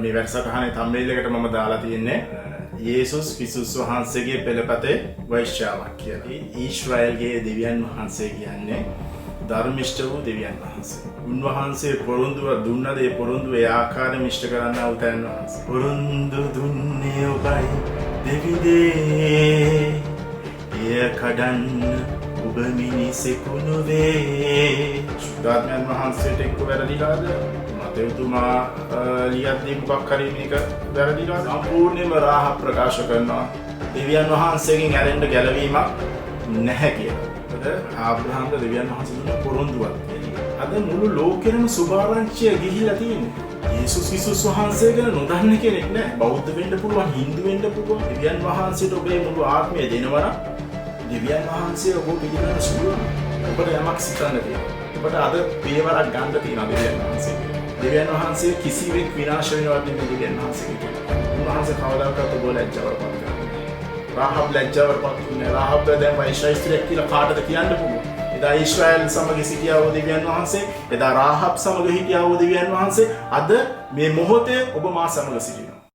මේ වැඩසටහනේ thumbnail එකට මම දාලා තියෙන්නේ යේසුස් ක්‍රිස්තුස් වහන්සේගේ පෙළපතේ වෛශ්‍යාවක් කියලා. ඊශ්‍රායල්ගේ දෙවියන් වහන්සේ කියන්නේ ධර්මිෂ්ඨ වූ දෙවියන් වහන්සේ. උන්වහන්සේ පොරොන්දුව දුන්නද ඒ පොරොන්දුව ඒ ආකාරයෙන් ඉෂ්ට කරන්නා වූ තැන් වහන්සේ. පොරොන්දු දුන්නේ ඔබයි දෙවිදේ. එය කඩන්න ඔබ මිනිසෙකු නොවේ. සුද්ධාත්මයන් වහන්සේට එක්ක වැරදිලාද? මතෙව්තුමා ලියද්දී මොකක් හරි මේක වැරදිලාද? සම්පූර්ණයෙන්ම රාහ ප්‍රකාශ කරනවා දෙවියන් වහන්සේගෙන් ඇරෙන්න ගැලවීමක් නැහැ කියලා. ආබ්‍රහම්ට දෙවියන් වහන්සේ දුන්න පොරොන්දුවක් තියෙනවා. අද මුළු ලෝකෙම සුභාරංචිය ගිහිලා තියෙන්නේ. යේසුස් ක්‍රිස්තුස් වහන්සේ ගැන නොදන්න කෙනෙක් නැහැ. බෞද්ධ වෙන්න පුළුවන්, හින්දු වෙන්න පුළුවන්. දෙවියන් වහන්සේට ඔබේ මුළු ආත්මය දෙනවා නම් දෙවියන් වහන්සේ ඔබ පිළිගන්න සුළුයි. ඔබට යමක් සිතන්න තියෙනවා. ඔබට අද පියවරක් ගන්න තියෙනවා දෙවියන් වහන්සේගෙන්. දෙවියන් වහන්සේ කිසිවෙක් විනාශ වෙනවත් නෙමෙයි දෙවියන් වහන්සේගෙන්. උන්වහන්සේ කවදාකවත් ඔබ ලැජ්ජාවට පත් කරන්නේ. රාහබ් ලැජ්ජාවට පත් වුණේ. රාහබ් දැන් වෛශ්‍යයිස්ත්‍රියක් කියලා කාටද කියන්න පුළුවන්. එදා ඊශ්‍රායල් සමග සිටියා වූ දෙවියන් වහන්සේ, එදා රාහබ් සමග හිටියා වූ දෙවියන් වහන්සේ අද මේ මොහොතේ ඔබ මා සමග සිටිනවා.